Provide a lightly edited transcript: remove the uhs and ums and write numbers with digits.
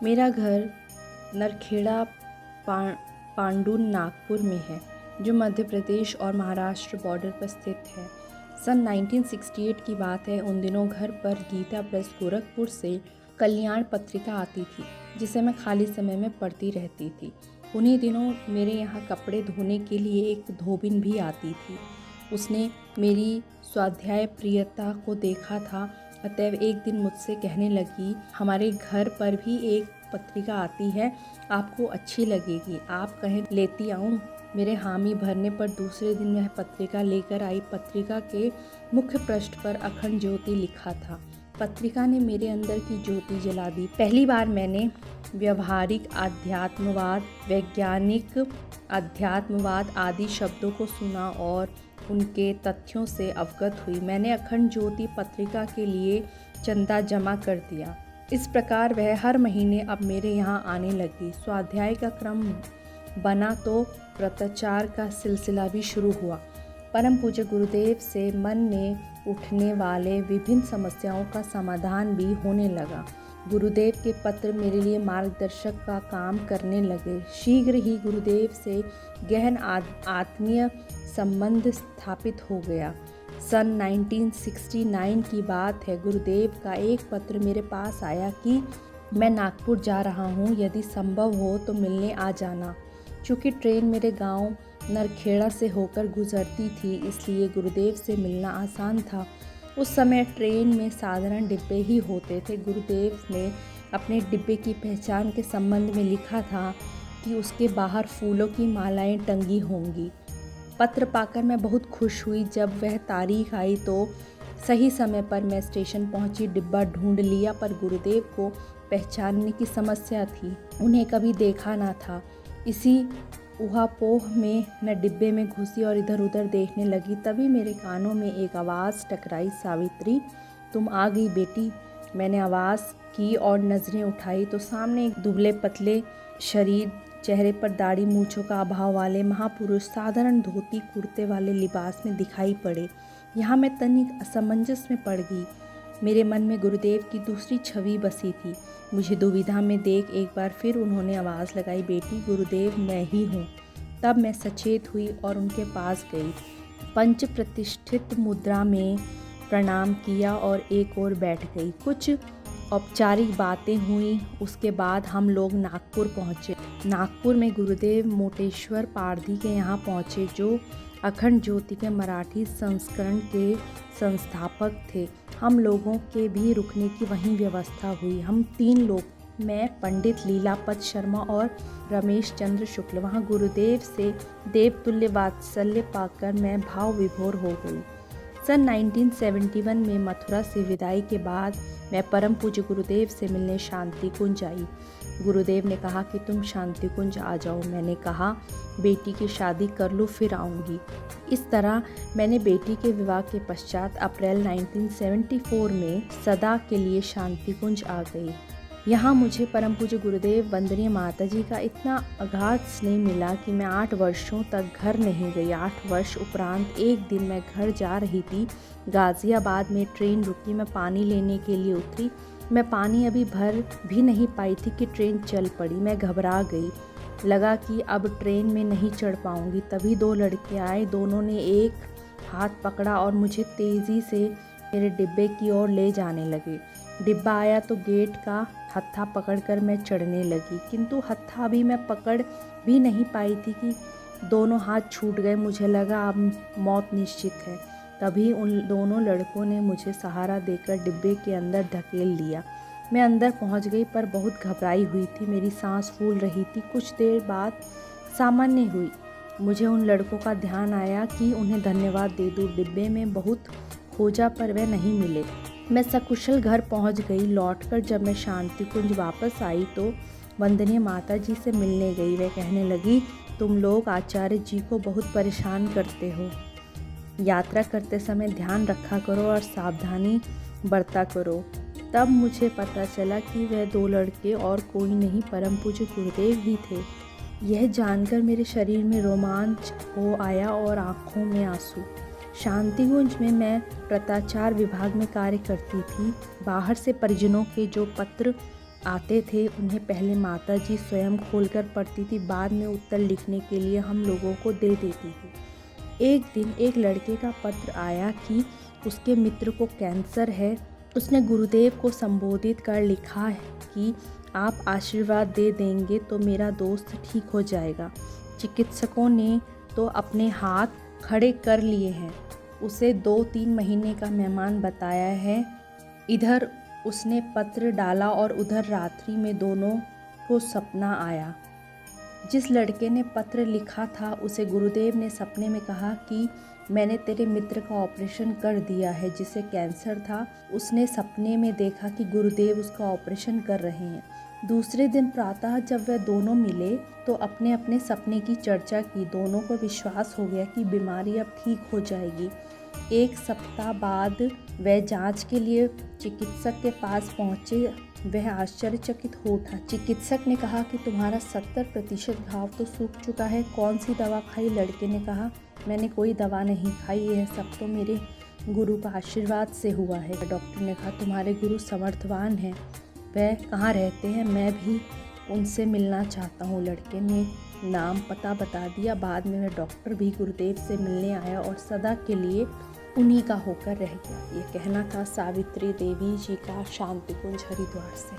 मेरा घर नरखेड़ा पा, पांडुन नागपुर में है, जो मध्य प्रदेश और महाराष्ट्र बॉर्डर पर स्थित है। सन 1968 की बात है। उन दिनों घर पर गीता प्रेस गोरखपुर से कल्याण पत्रिका आती थी, जिसे मैं खाली समय में पढ़ती रहती थी। उन्हीं दिनों मेरे यहाँ कपड़े धोने के लिए एक धोबिन भी आती थी। उसने मेरी स्वाध्याय प्रियता को देखा था, अतएव एक दिन मुझसे कहने लगी, हमारे घर पर भी एक पत्रिका आती है, आपको अच्छी लगेगी, आप कहें लेती आऊँ। मेरे हामी भरने पर दूसरे दिन वह पत्रिका लेकर आई। पत्रिका के मुख्य पृष्ठ पर अखंड ज्योति लिखा था। पत्रिका ने मेरे अंदर की ज्योति जला दी। पहली बार मैंने व्यवहारिक अध्यात्मवाद, वैज्ञानिक अध्यात्मवाद आदि शब्दों को सुना और उनके तथ्यों से अवगत हुई। मैंने अखंड ज्योति पत्रिका के लिए चंदा जमा कर दिया। इस प्रकार वह हर महीने अब मेरे यहाँ आने लगी। स्वाध्याय का क्रम बना तो व्रताचार का सिलसिला भी शुरू हुआ। परम पूज्य गुरुदेव से मन में उठने वाले विभिन्न समस्याओं का समाधान भी होने लगा। गुरुदेव के पत्र मेरे लिए मार्गदर्शक का काम करने लगे। शीघ्र ही गुरुदेव से गहन आत्मीय संबंध स्थापित हो गया। सन 1969 की बात है। गुरुदेव का एक पत्र मेरे पास आया कि मैं नागपुर जा रहा हूँ, यदि संभव हो तो मिलने आ जाना। चूँकि ट्रेन मेरे गांव नरखेड़ा से होकर गुजरती थी, इसलिए गुरुदेव से मिलना आसान था। उस समय ट्रेन में साधारण डिब्बे ही होते थे। गुरुदेव ने अपने डिब्बे की पहचान के संबंध में लिखा था कि उसके बाहर फूलों की मालाएं टंगी होंगी। पत्र पाकर मैं बहुत खुश हुई। जब वह तारीख आई तो सही समय पर मैं स्टेशन पहुंची। डिब्बा ढूंढ लिया, पर गुरुदेव को पहचानने की समस्या थी। उन्हें कभी देखा ना था। इसी ऊहापोह में मैं डिब्बे में घुसी और इधर उधर देखने लगी। तभी मेरे कानों में एक आवाज़ टकराई, सावित्री तुम आ गई बेटी। मैंने आवाज़ की और नज़रें उठाई तो सामने एक दुबले पतले शरीर, चेहरे पर दाढ़ी मूंछों का अभाव वाले महापुरुष साधारण धोती कुर्ते वाले लिबास में दिखाई पड़े। यहाँ मैं तनिक असमंजस में पड़ गई। मेरे मन में गुरुदेव की दूसरी छवि बसी थी। मुझे दुविधा में देख एक बार फिर उन्होंने आवाज़ लगाई, बेटी गुरुदेव मैं ही हूँ। तब मैं सचेत हुई और उनके पास गई। पंच प्रतिष्ठित मुद्रा में प्रणाम किया और एक ओर बैठ गई। कुछ औपचारिक बातें हुई। उसके बाद हम लोग नागपुर पहुँचे। नागपुर में गुरुदेव मोटेश्वर पारधी के यहाँ पहुँचे, जो अखंड ज्योति के मराठी संस्करण के संस्थापक थे। हम लोगों के भी रुकने की वहीं व्यवस्था हुई। हम 3 लोग, मैं, पंडित लीलापत शर्मा और रमेश चंद्र शुक्ल। वहाँ गुरुदेव से देवतुल्य वात्सल्य पाकर मैं भाव विभोर हो गई। सन 1971 में मथुरा से विदाई के बाद मैं परम पूज्य गुरुदेव से मिलने शांति कुंज आई। गुरुदेव ने कहा कि तुम शांति कुंज आ जाओ। मैंने कहा बेटी की शादी कर लूँ फिर आऊँगी। इस तरह मैंने बेटी के विवाह के पश्चात अप्रैल 1974 में सदा के लिए शांति कुंज आ गई। यहाँ मुझे परम पूज्य गुरुदेव वंदनीय माता जी का इतना अगाध स्नेह मिला कि मैं 8 वर्षों तक घर नहीं गई। 8 वर्ष उपरांत एक दिन मैं घर जा रही थी। गाज़ियाबाद में ट्रेन रुकी। मैं पानी लेने के लिए उतरी। मैं पानी अभी भर भी नहीं पाई थी कि ट्रेन चल पड़ी। मैं घबरा गई। लगा कि अब ट्रेन में नहीं चढ़ पाऊंगी। तभी 2 लड़के आए। दोनों ने एक हाथ पकड़ा और मुझे तेज़ी से मेरे डिब्बे की ओर ले जाने लगे। डिब्बा आया तो गेट का हत्था पकड़कर मैं चढ़ने लगी, किंतु हत्था भी मैं पकड़ भी नहीं पाई थी कि दोनों हाथ छूट गए। मुझे लगा अब मौत निश्चित है। तभी उन दोनों लड़कों ने मुझे सहारा देकर डिब्बे के अंदर धकेल लिया। मैं अंदर पहुंच गई, पर बहुत घबराई हुई थी। मेरी सांस फूल रही थी। कुछ देर बाद सामान्य हुई। मुझे उन लड़कों का ध्यान आया कि उन्हें धन्यवाद दे दूं। डिब्बे में बहुत खोजा पर वे नहीं मिले। मैं सकुशल घर पहुंच गई। लौटकर जब मैं शांति कुंज वापस आई तो वंदनीय माता जी से मिलने गई। वे कहने लगी, तुम लोग आचार्य जी को बहुत परेशान करते हो। यात्रा करते समय ध्यान रखा करो और सावधानी बरता करो। तब मुझे पता चला कि वह 2 लड़के और कोई नहीं, परम पूज्य गुरुदेव ही थे। यह जानकर मेरे शरीर में रोमांच हो आया और आँखों में आंसू। शांतिकुंज में मैं व्रताचार विभाग में कार्य करती थी। बाहर से परिजनों के जो पत्र आते थे उन्हें पहले माताजी स्वयं खोलकर पढ़ती थी, बाद में उत्तर लिखने के लिए हम लोगों को दे देती थी। एक दिन एक लड़के का पत्र आया कि उसके मित्र को कैंसर है। उसने गुरुदेव को संबोधित कर लिखा है कि आप आशीर्वाद दे देंगे तो मेरा दोस्त ठीक हो जाएगा। चिकित्सकों ने तो अपने हाथ खड़े कर लिए हैं, उसे 2-3 महीने का मेहमान बताया है। इधर उसने पत्र डाला और उधर रात्रि में दोनों को सपना आया। जिस लड़के ने पत्र लिखा था उसे गुरुदेव ने सपने में कहा कि मैंने तेरे मित्र का ऑपरेशन कर दिया है जिसे कैंसर था। उसने सपने में देखा कि गुरुदेव उसका ऑपरेशन कर रहे हैं। दूसरे दिन प्रातः जब वह दोनों मिले तो अपने अपने सपने की चर्चा की। दोनों को विश्वास हो गया कि बीमारी अब ठीक हो जाएगी। 1 सप्ताह बाद वह जांच के लिए चिकित्सक के पास पहुंचे। वह आश्चर्यचकित हो उठा। चिकित्सक ने कहा कि तुम्हारा 70% घाव तो सूख चुका है, कौन सी दवा खाई? लड़के ने कहा, मैंने कोई दवा नहीं खाई, यह सब तो मेरे गुरु का आशीर्वाद से हुआ है। डॉक्टर ने कहा, तुम्हारे गुरु समर्थवान हैं, वह कहाँ रहते हैं? मैं भी उनसे मिलना चाहता हूँ। लड़के ने नाम पता बता दिया। बाद में वह डॉक्टर भी गुरुदेव से मिलने आया और सदा के लिए उन्हीं का होकर रह गया। ये कहना था सावित्री देवी जी का शांति कुंज हरिद्वार से।